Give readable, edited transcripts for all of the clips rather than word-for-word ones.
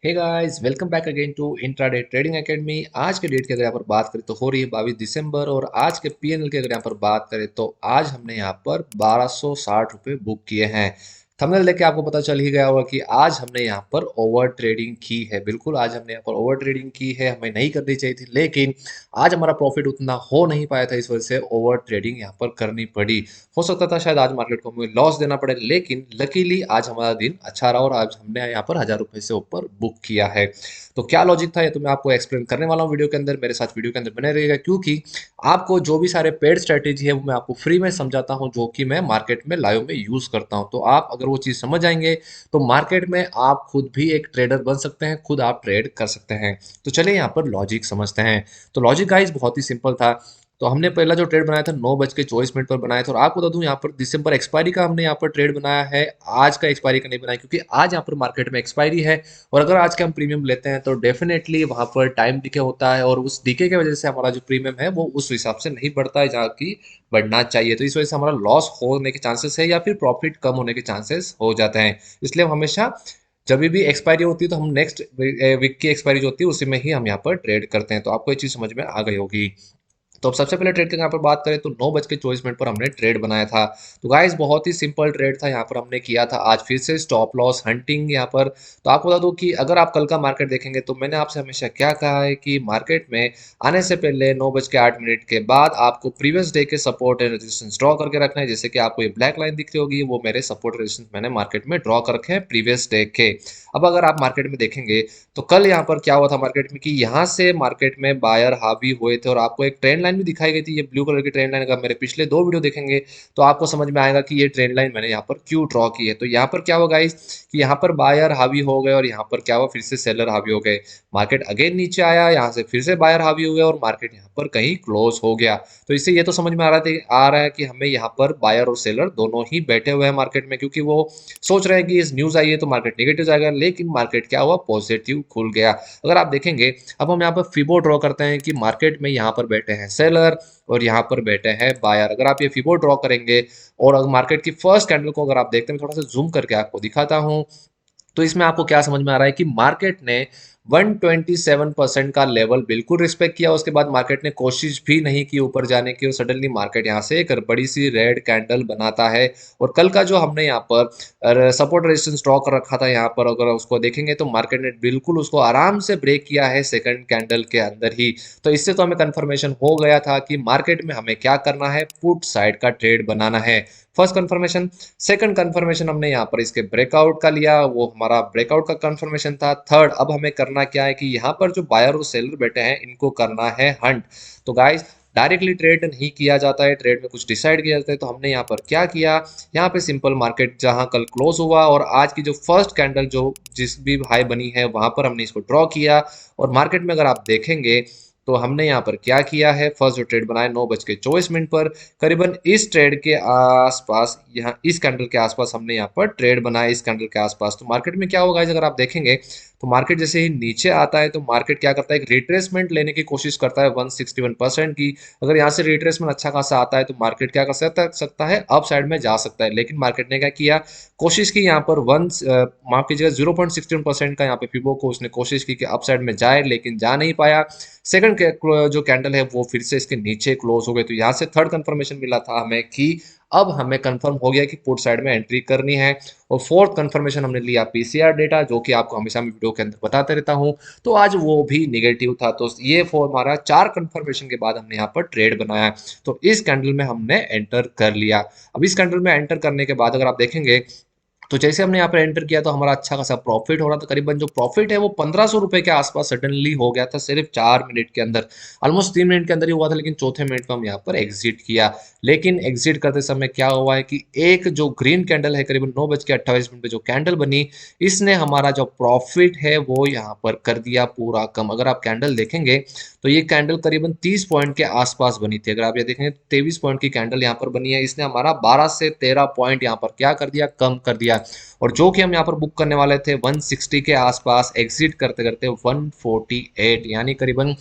Hey guys, welcome back again to intraday trading academy. आज के date की अगर यहाँ पर बात करें तो हो रही है 22 दिसंबर, और आज के पीएनएल की अगर यहाँ पर बात करें तो आज हमने यहाँ पर 1260 रुपये बुक किए हैं। थंबनेल देख के आपको पता चल ही गया होगा कि आज हमने यहाँ पर ओवर ट्रेडिंग की है। बिल्कुल, आज हमने यहाँ पर ओवर ट्रेडिंग की है, हमें नहीं करनी चाहिए थी, लेकिन आज हमारा प्रॉफिट उतना हो नहीं पाया था, इस वजह से ओवर ट्रेडिंग यहाँ पर करनी पड़ी। हो सकता था शायद आज मार्केट को हमें लॉस देना पड़े, लेकिन लकीली आज हमारा दिन अच्छा रहा और आज हमने यहाँ पर 1000 रुपये से ऊपर बुक किया है। तो क्या लॉजिक था ये तो मैं आपको एक्सप्लेन करने वाला हूँ वीडियो के अंदर। मेरे साथ वीडियो के अंदर बने रहिएगा, क्योंकि आपको जो भी सारे पेड स्ट्रेटेजी है वो मैं आपको फ्री में समझाता हूँ, जो कि मैं मार्केट में लाइव में यूज करता हूँ। तो आप अगर वो चीज़ समझ आएंगे तो मार्केट में आप खुद भी एक ट्रेडर बन सकते हैं, खुद आप ट्रेड कर सकते हैं। तो चलिए यहाँ पर लॉजिक समझते हैं। तो लॉजिक गाइस बहुत ही सिंपल था। तो हमने पहला जो ट्रेड बनाया था 9:24 पर बनाया था, और आपको बता दूं यहाँ पर दिसंबर एक्सपायरी का हमने यहाँ पर ट्रेड बनाया है, आज का एक्सपायरी का नहीं बनाया, क्योंकि आज यहाँ पर मार्केट में एक्सपायरी है। और अगर आज के हम प्रीमियम लेते हैं तो डेफिनेटली वहाँ पर टाइम डिके होता है, और उस डिके की वजह से हमारा जो प्रीमियम है वो उस हिसाब से नहीं बढ़ता है जहाँ की बढ़ना चाहिए। तो इस वजह से हमारा लॉस होने के चांसेस है या फिर प्रॉफिट कम होने के चांसेस हो जाते हैं। इसलिए हम हमेशा जब भी एक्सपायरी होती है तो हम नेक्स्ट वीक की एक्सपायरी जो होती है उसी में ही हम यहाँ पर ट्रेड करते हैं। तो आपको ये चीज़ समझ में आ गई होगी। तो अब सबसे पहले ट्रेड की यहाँ पर बात करें तो 9:24 पर हमने ट्रेड बनाया था। तो गाइस बहुत ही सिंपल ट्रेड था, यहाँ पर हमने किया था आज फिर से स्टॉप लॉस हंटिंग यहाँ पर। तो आपको बता दूं कि अगर आप कल का मार्केट देखेंगे तो मैंने आपसे हमेशा क्या कहा है कि मार्केट में आने से पहले 9:08 के बाद आपको प्रीवियस डे के सपोर्ट एंड रेजिस्टेंस ड्रॉ करके रखना है। जैसे कि आपको ये ब्लैक लाइन दिख रही होगी, वो मेरे सपोर्ट रेजिस्टेंस मैंने मार्केट में ड्रॉ कर रखे हैं प्रीवियस डे के। अब अगर आप मार्केट में देखेंगे तो कल यहाँ पर क्या हुआ था मार्केट में कि यहाँ से मार्केट में बायर हावी हुए थे, और आपको एक ट्रेंड लाइन भी दिखाई गई थी, ये ब्लू कलर की ट्रेंड लाइन। अगर मेरे पिछले दो वीडियो देखेंगे तो आपको समझ में आएगा कि ये ट्रेंड लाइन मैंने यहाँ पर क्यों ड्रॉ की है। तो यहाँ पर क्या हुआ गाइस कि यहाँ पर बायर हावी हो गए, और यहाँ पर क्या हुआ फिर से सेलर हावी हो गए। मार्केट अगेन नीचे आया, यहाँ से फिर से बायर हावी हो गया, और मार्केट यहाँ पर कहीं क्लोज हो गया। तो इससे ये तो समझ में आ रहा है कि हमें यहाँ पर बायर और सेलर दोनों ही बैठे हुए हैं मार्केट में, क्योंकि वो सोच रहे हैं कि इस न्यूज आई है तो मार्केट नेगेटिव जाएगा, लेकिन मार्केट क्या हुआ पॉजिटिव खुल गया। अगर आप देखेंगे अब हम यहाँ पर फिबो ड्रॉ करते हैं कि मार्केट में यहाँ पर बैठे हैं सेलर और यहाँ पर बैठे हैं बायर। अगर आप ये फिबो ड्रॉ करेंगे और अगर मार्केट की फर्स्ट कैंडल को अगर आप देखते हैं, मैं थोड़ा सा जूम करके आपको दिखाता हूँ, तो इसमें आपको क्या समझ में आ रहा है कि मार्केट ने 127% का लेवल बिल्कुल रिस्पेक्ट किया। उसके बाद मार्केट ने कोशिश भी नहीं की ऊपर जाने की, और सडनली मार्केट यहाँ से एक बड़ी सी रेड कैंडल बनाता है। और कल का जो हमने यहाँ पर सपोर्ट रेजिस्टेंस ड्रॉ कर रखा था, यहाँ पर अगर उसको देखेंगे तो मार्केट ने बिल्कुल उसको आराम से ब्रेक किया है सेकंड कैंडल के अंदर ही। तो इससे तो हमें कंफर्मेशन हो गया था कि मार्केट में हमें क्या करना है, पुट साइड का ट्रेड बनाना है। First confirmation. सेकंड कंफर्मेशन हमने यहाँ पर इसके ब्रेकआउट का लिया, वो हमारा ब्रेकआउट का कंफर्मेशन था। थर्ड, अब हमें करना क्या है कि यहाँ पर जो बायर और सेलर बैठे हैं इनको करना है हंट। तो गाइस डायरेक्टली ट्रेड नहीं किया जाता है, ट्रेड में कुछ डिसाइड किया जाता है। तो हमने यहाँ पर क्या किया, यहाँ पे सिंपल मार्केट जहाँ कल क्लोज हुआ और आज की जो फर्स्ट कैंडल जो जिस भी हाई बनी है वहां पर हमने इसको ड्रॉ किया। और मार्केट में अगर आप देखेंगे तो हमने यहाँ पर क्या किया है, फर्स्ट जो ट्रेड बनाया 9:24 पर, करीबन इस ट्रेड के आसपास, यहाँ इस कैंडल के आसपास हमने यहाँ पर ट्रेड बनाया, इस कैंडल के आसपास। तो मार्केट में क्या होगा अगर आप देखेंगे तो मार्केट जैसे ही नीचे आता है तो मार्केट क्या करता है, एक रिट्रेसमेंट लेने की कोशिश करता है 161% की। अगर यहाँ से रिट्रेसमेंट अच्छा खासा आता है तो मार्केट क्या कर सकता है, अप साइड में जा सकता है। लेकिन मार्केट ने क्या किया, कोशिश की यहाँ पर माफ कीजिएगा 0.61% का यहाँ पे फिबो को उसने कोशिश की कि अप साइड में जाए, लेकिन जा नहीं पाया। सेकंड जो कैंडल है वो फिर से इसके नीचे क्लोज हो गए। तो यहाँ से थर्ड कंफर्मेशन मिला था हमें कि अब हमें कंफर्म हो गया कि पुट साइड में एंट्री करनी है। और फोर्थ कंफर्मेशन हमने लिया पीसीआर डेटा, जो कि आपको हमेशा मैं वीडियो के अंदर बताते रहता हूँ। तो आज वो भी निगेटिव था। तो ये फोर हमारा चार कंफर्मेशन के बाद हमने यहाँ पर ट्रेड बनाया। तो इस कैंडल में हमने एंटर कर लिया। अब इस कैंडल में एंटर करने के बाद अगर आप देखेंगे तो जैसे हमने यहाँ पर एंटर किया तो हमारा अच्छा खासा प्रॉफिट हो रहा था। करीबन जो प्रॉफिट है वो 1500 रुपए के आसपास सडनली हो गया था सिर्फ 4 मिनट के अंदर। ऑलमोस्ट 3 मिनट के अंदर ही हुआ था, लेकिन चौथे मिनट में हम यहाँ पर एग्जिट किया। लेकिन एग्जिट करते समय क्या हुआ है कि एक जो ग्रीन कैंडल है करीबन 9:28 पे जो कैंडल बनी, इसने हमारा जो प्रॉफिट है वो यहाँ पर कर दिया पूरा कम। अगर आप कैंडल देखेंगे तो ये कैंडल करीबन 30 पॉइंट के आसपास बनी थी। अगर आप ये देखेंगे 23 पॉइंट की कैंडल यहाँ पर बनी है, इसने हमारा 12 से 13 पॉइंट यहाँ पर क्या कर दिया, कम कर दिया। और जो कि हम यहाँ पर बुक करने वाले थे 160 के आसपास, एग्जिट करते करते 148, यानी करीबन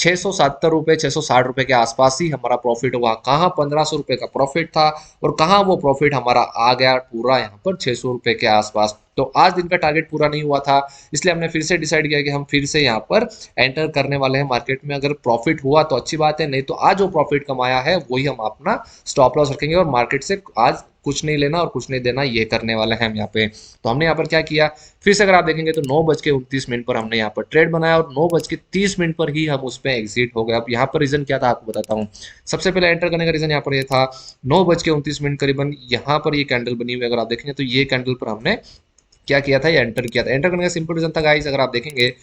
₹670 ₹660 के आसपास ही हमारा प्रॉफिट हुआ। कहाँ ₹1500 का प्रॉफिट था और कहाँ वो प्रॉफिट हमारा आ गया पूरा यहाँ पर ₹600 के आसपास। तो आज दिन का टारगेट पूरा नहीं हुआ था, इसलिए हमने फिर से डिसाइड किया कि हम फिर से यहाँ पर एंटर करने वाले हैं मार्केट में। अगर प्रॉफिट हुआ तो अच्छी बात है, नहीं तो आज जो प्रॉफिट कमाया है वही हम अपना स्टॉप लॉस रखेंगे और मार्केट से आज कुछ नहीं लेना और कुछ नहीं देना, ये करने वाले हैं हम यहाँ पे। तो हमने यहाँ पर क्या किया, फिर से अगर आप देखेंगे तो 9:29 पर हमने यहाँ पर ट्रेड बनाया और 9:30 पर ही हम उस पर एग्जिट हो गए। अब यहाँ पर रीजन क्या था आपको बताता हूँ। सबसे पहले एंटर करने का रीजन यहाँ पर ये था, 9:29 करीबन यहाँ पर ये कैंडल बनी हुई है। अगर आप देखेंगे तो ये कैंडल पर हमने क्या किया था, ये एंटर किया था। एंटर करने का सिंपल रीजन था गाइस, अगर आप देखेंगे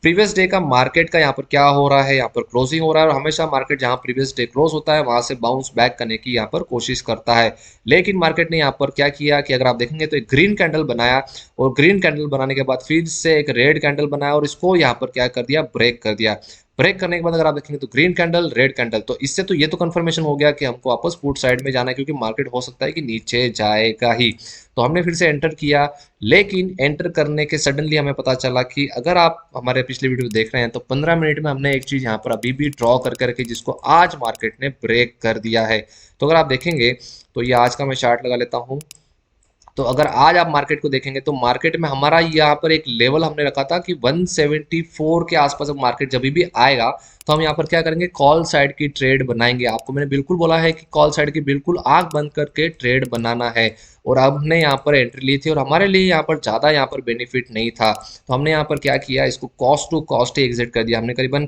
प्रीवियस डे का मार्केट का यहाँ पर क्या हो रहा है, यहाँ पर क्लोजिंग हो रहा है और हमेशा मार्केट जहाँ प्रीवियस डे क्लोज होता है वहां से बाउंस बैक करने की यहाँ पर कोशिश करता है। लेकिन मार्केट ने यहाँ पर क्या किया कि अगर आप देखेंगे तो एक ग्रीन कैंडल बनाया और ग्रीन कैंडल बनाने के बाद फिर से एक रेड कैंडल बनाया और इसको यहाँ पर क्या कर दिया, ब्रेक कर दिया। ब्रेक करने के बाद अगर आप देखेंगे तो ग्रीन कैंडल रेड कैंडल, तो इससे तो ये तो कंफर्मेशन हो गया कि हमको वापस पुट साइड में जाना है, क्योंकि मार्केट हो सकता है कि नीचे जाएगा ही। तो हमने फिर से एंटर किया, लेकिन एंटर करने के सडनली हमें पता चला कि अगर आप हमारे पिछले वीडियो देख रहे हैं तो 15 मिनट में हमने एक चीज यहाँ पर अभी भी ड्रॉ करके रखी जिसको आज मार्केट ने ब्रेक कर दिया है। तो अगर आप देखेंगे तो ये आज का मैं चार्ट लगा लेता हूँ। तो अगर आज आप मार्केट को देखेंगे तो मार्केट में हमारा यहाँ पर एक लेवल हमने रखा था कि 174 के आसपास अब मार्केट जब भी आएगा तो हम यहाँ पर क्या करेंगे, कॉल साइड की ट्रेड बनाएंगे। आपको मैंने बिल्कुल बोला है कि कॉल साइड की बिल्कुल आंख बंद करके ट्रेड बनाना है। और अब हमने यहाँ पर एंट्री ली थी और हमारे लिए यहाँ पर ज़्यादा यहाँ पर बेनिफिट नहीं था, तो हमने यहाँ पर क्या किया, इसको कॉस्ट टू कॉस्ट ही एग्जिट कर दिया। हमने करीबन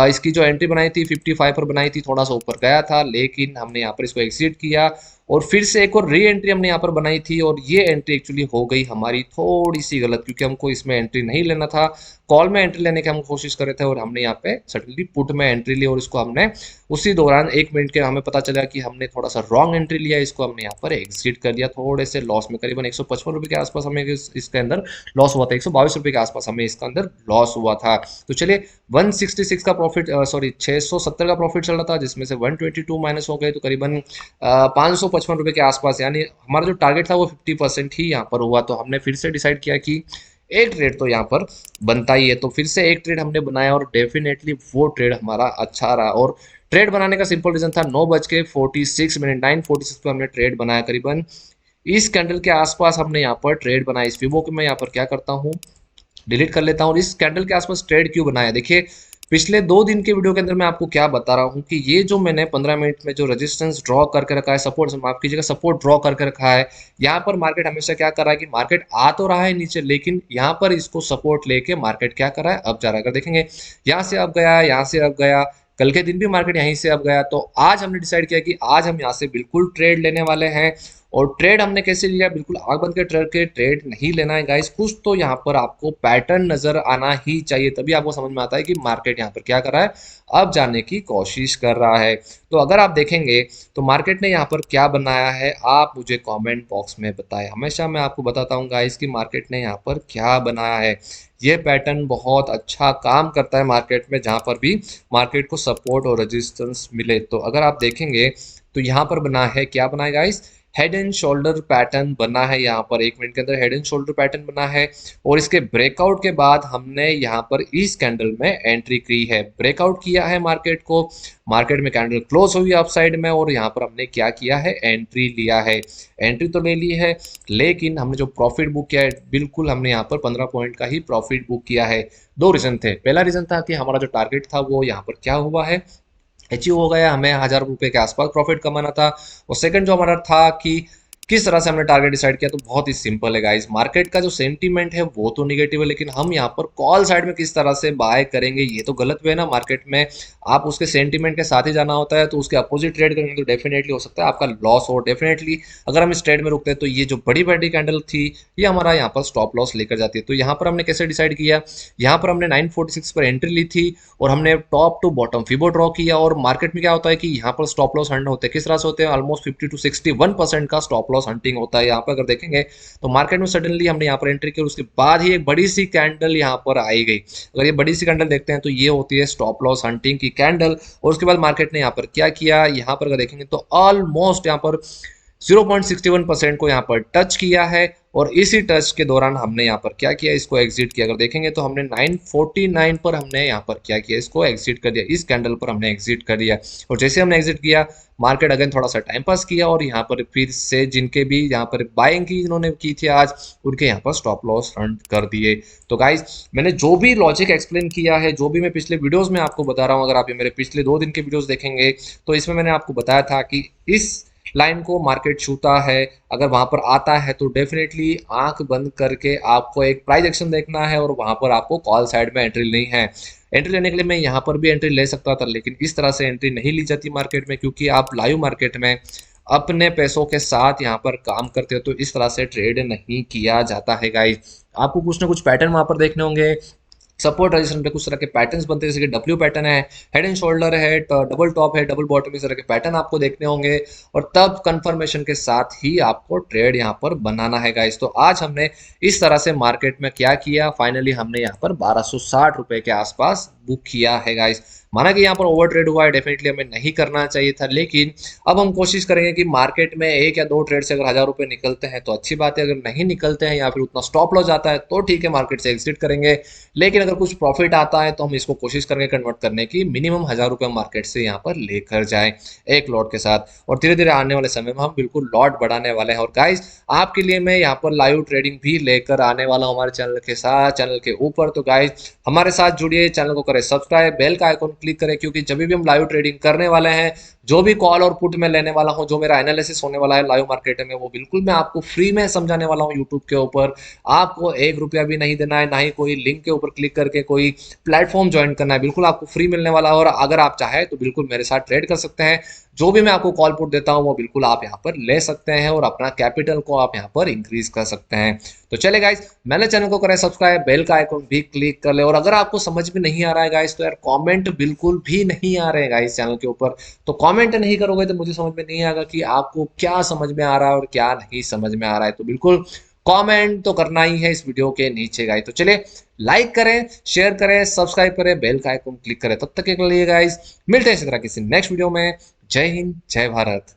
इसकी जो एंट्री बनाई थी 55 पर बनाई थी, थोड़ा सा ऊपर गया था लेकिन हमने यहाँ पर इसको एग्जिट किया और फिर से एक और री एंट्री हमने यहाँ पर बनाई थी और ये एंट्री एक्चुअली हो गई हमारी थोड़ी सी गलत, क्योंकि हमको इसमें एंट्री नहीं लेना था, कॉल में एंट्री लेने के हम कोशिश कर रहे थे और हमने यहाँ पे सडनली पुट में एंट्री ली और इसको हमने उसी दौरान 1 मिनट के हमें पता चला कि हमने थोड़ा सा रॉन्ग एंट्री लिया, इसको हमने यहाँ पर एग्जिट कर दिया थोड़े से लॉस में। करीबन ₹155 के आसपास हमें इसके अंदर लॉस हुआ था, ₹122 के आसपास हमें इसका अंदर लॉस हुआ था। तो चलिए 166 का प्रॉफिट, सॉरी 670 का प्रॉफिट चल रहा था जिसमें से 122 माइनस हो गए, तो करीबन ₹555 के आसपास, यानी हमारा जो टारगेट था वो 50% ही यहाँ पर हुआ। तो हमने फिर से डिसाइड किया कि एक ट्रेड तो यहाँ पर बनता ही है, तो फिर से एक ट्रेड हमने बनाया और डेफिनेटली वो ट्रेड हमारा अच्छा रहा। और ट्रेड बनाने का सिंपल रीजन था, 9:46 9:46 पे हमने ट्रेड बनाया। करीबन इस कैंडल के आसपास हमने यहाँ पर ट्रेड बनाया। इस फिबो को मैं यहाँ पर क्या करता हूँ, डिलीट कर लेता हूँ। और इस कैंडल के आसपास ट्रेड क्यों बनाया, देखिए पिछले 2 दिन के वीडियो के अंदर मैं आपको क्या बता रहा हूँ कि ये जो मैंने 15 मिनट में जो रेजिस्टेंस ड्रॉ करके रखा है, सपोर्ट माफ कीजिएगा, सपोर्ट ड्रॉ करके रखा है, यहाँ पर मार्केट हमेशा क्या कर रहा है कि मार्केट आ तो रहा है नीचे, लेकिन यहाँ पर इसको सपोर्ट लेके मार्केट क्या कर रहा है, अब जा रहा है। अगर देखेंगे यहाँ से अब गया, यहाँ से अब गया, कल के दिन भी मार्केट यहीं से अब गया। तो आज हमने डिसाइड किया कि आज हम यहाँ से बिल्कुल ट्रेड लेने वाले हैं। और ट्रेड हमने कैसे लिया, बिल्कुल आग बंद के ट्रेड नहीं लेना है गाइस, कुछ तो यहाँ पर आपको पैटर्न नजर आना ही चाहिए, तभी आपको समझ में आता है कि मार्केट यहाँ पर क्या कर रहा है, अब जाने की कोशिश कर रहा है। तो अगर आप देखेंगे तो मार्केट ने यहाँ पर क्या बनाया है, आप मुझे कमेंट बॉक्स में बताएं। हमेशा मैं आपको बताता हूँ गाइस कि मार्केट ने यहाँ पर क्या बनाया है। ये पैटर्न बहुत अच्छा काम करता है मार्केट में, जहाँ पर भी मार्केट को सपोर्ट और रेजिस्टेंस मिले। तो अगर आप देखेंगे तो यहाँ पर बना है, क्या बना है guys, head and shoulder pattern बना है। यहाँ पर 1 मिनट के अंदर हेड एंड शोल्डर पैटर्न बना है और इसके ब्रेकआउट के बाद हमने यहाँ पर इस कैंडल में एंट्री की है, ब्रेकआउट किया है मार्केट को, मार्केट में कैंडल क्लोज हुई अपसाइड में और यहाँ पर हमने क्या किया है, एंट्री लिया है। एंट्री तो ले ली है, लेकिन हमने जो प्रॉफिट बुक किया है, बिल्कुल हमने यहाँ पर 15 पॉइंट का ही प्रॉफिट बुक किया है। 2 रीजन थे, पहला रीजन था कि हमारा जो टारगेट था वो यहाँ पर क्या हुआ है, अचीव हो गया, हमें ₹1000 के आसपास प्रॉफिट कमाना था। और सेकंड जो हमारा था कि किस तरह से हमने टारगेट डिसाइड किया, तो बहुत ही सिंपल है गाइस, मार्केट का जो सेंटीमेंट है वो तो निगेटिव है, लेकिन हम यहाँ पर कॉल साइड में किस तरह से बाय करेंगे, ये तो गलत वे है ना। मार्केट में आप उसके सेंटीमेंट के साथ ही जाना होता है, तो उसके अपोजिट ट्रेड करेंगे तो डेफिनेटली हो सकता है आपका लॉस हो। डेफिनेटली अगर हम इस ट्रेड में रुकते हैं तो ये जो बड़ी बड़ी कैंडल थी ये हमारा यहाँ पर स्टॉप लॉस लेकर जाती है। तो यहाँ पर हमने कैसे डिसाइड किया, यहाँ पर हमने 946 पर एंट्री ली थी और हमने टॉप टू बॉटम फिबो ड्रॉ किया। और मार्केट में क्या होता है कि यहाँ पर स्टॉप लॉस हंट होते हैं, किस तरह से होते हैं, ऑलमोस्ट 50 to 61% का स्टॉप लॉस हंटिंग होता है। यहाँ पर अगर देखेंगे तो मार्केट में सडनली हमने यहाँ पर एंट्री की और उसके बाद ही एक बड़ी सी कैंडल यहाँ पर आई गई। अगर ये बड़ी सी कैंडल देखते हैं तो ये होती है स्टॉप लॉस हंटिंग की कैंडल। और उसके बाद मार्केट ने यहाँ पर क्या किया, यहाँ पर अगर देखेंगे तो ऑलमोस्ट यहाँ पर 0.61% को यहाँ पर टच किया है और इसी टच के दौरान हमने यहाँ पर क्या किया, इसको एग्जिट किया। अगर देखेंगे तो हमने 949 पर हमने यहाँ पर क्या किया, इसको एग्जिट कर दिया, इस कैंडल पर हमने एग्जिट कर दिया। और जैसे हमने एग्जिट किया, मार्केट अगेन थोड़ा सा टाइम पास किया और यहाँ पर फिर से जिनके भी यहाँ पर बाइंग की जिन्होंने की थी आज, उनके यहाँ पर स्टॉप लॉस रन कर दिए। तो गाइज मैंने जो भी लॉजिक एक्सप्लेन किया है, जो भी मैं पिछले वीडियोस में आपको बता रहा हूँ, अगर आप ये मेरे पिछले 2 दिन के वीडियोस देखेंगे तो इसमें मैंने आपको बताया था कि इस लाइन को मार्केट छूता है, अगर वहां पर आता है तो डेफिनेटली आंख बंद करके आपको एक प्राइस एक्शन देखना है और वहां पर आपको कॉल साइड में एंट्री लेनी है। एंट्री लेने के लिए मैं यहाँ पर भी एंट्री ले सकता था, लेकिन इस तरह से एंट्री नहीं ली जाती मार्केट में, क्योंकि आप लाइव मार्केट में अपने पैसों के साथ यहाँ पर काम करते हो तो इस तरह से ट्रेड नहीं किया जाता है गाइस। आपको कुछ ना कुछ पैटर्न वहां पर देखने होंगे, सपोर्ट रजिस्टेंस पे कुछ तरह के पैटर्न्स बनते हैं, जैसे कि डब्ल्यू पैटर्न है, हेड एंड शोल्डर है, डबल टॉप है, डबल बॉटम, इस तरह के पैटर्न आपको देखने होंगे और तब कंफर्मेशन के साथ ही आपको ट्रेड यहाँ पर बनाना है गाइस। तो आज हमने इस तरह से मार्केट में क्या किया, फाइनली हमने यहाँ पर 1260 रुपए के आसपास बुक किया है गाइस। माना कि यहाँ पर ओवर ट्रेड हुआ है, डेफिनेटली हमें नहीं करना चाहिए था, लेकिन अब हम कोशिश करेंगे कि मार्केट में 1 या 2 ट्रेड से अगर 1000 रुपए निकलते हैं तो अच्छी बात है, अगर नहीं निकलते हैं या फिर उतना स्टॉप लॉस जाता है तो ठीक है, मार्केट से एग्जिट करेंगे। लेकिन अगर कुछ प्रॉफिट आता है तो हम इसको कोशिश करेंगे कन्वर्ट करने की, मिनिमम 1000 रुपये मार्केट से यहाँ पर लेकर जाए एक लॉट के साथ, और धीरे धीरे आने वाले समय में हम बिल्कुल लॉट बढ़ाने वाले हैं। और गाइस आपके लिए मैं यहाँ पर लाइव ट्रेडिंग भी लेकर आने वाला हूँ हमारे चैनल के साथ, चैनल के ऊपर। तो गाइस हमारे साथ जुड़िए, चैनल को करें सब्सक्राइब, बेल का आइकॉन क्लिक करें, क्योंकि जब भी हम लाइव ट्रेडिंग करने वाले हैं, जो भी कॉल और पुट में लेने वाला हूं, जो मेरा एनालिसिस होने वाला है लाइव मार्केट में, वो बिल्कुल मैं आपको फ्री में समझाने वाला हूं यूट्यूब के ऊपर। आपको 1 रुपया भी नहीं देना है, ना ही कोई लिंक के ऊपर क्लिक करके कोई प्लेटफॉर्म ज्वाइन करना है, बिल्कुल आपको फ्री मिलने वाला है। और अगर आप चाहें तो बिल्कुल मेरे साथ ट्रेड कर सकते हैं, जो भी मैं आपको कॉल पुट देता हूं वो बिल्कुल आप यहाँ पर ले सकते हैं और अपना कैपिटल को आप यहाँ पर इंक्रीज कर सकते हैं। तो चले गाइस, मैंने चैनल को करें सब्सक्राइब, बेल का आइकॉन भी क्लिक कर ले। और अगर आपको समझ में नहीं आ रहा है गाइस तो यार कमेंट बिल्कुल भी नहीं आ रहे हैं गाइस चैनल के ऊपर, तो कमेंट नहीं करोगे तो मुझे समझ में नहीं आएगा कि आपको क्या समझ में आ रहा है और क्या नहीं समझ में आ रहा है। तो बिल्कुल कमेंट तो करना ही है इस वीडियो के नीचे गाइस। तो चलिए लाइक करें, शेयर करें, सब्सक्राइब करें, बेल का आइकन क्लिक करें। तब तक के लिए गाइस मिलते हैं इसी तरह किसी नेक्स्ट वीडियो में। जय हिंद, जय भारत।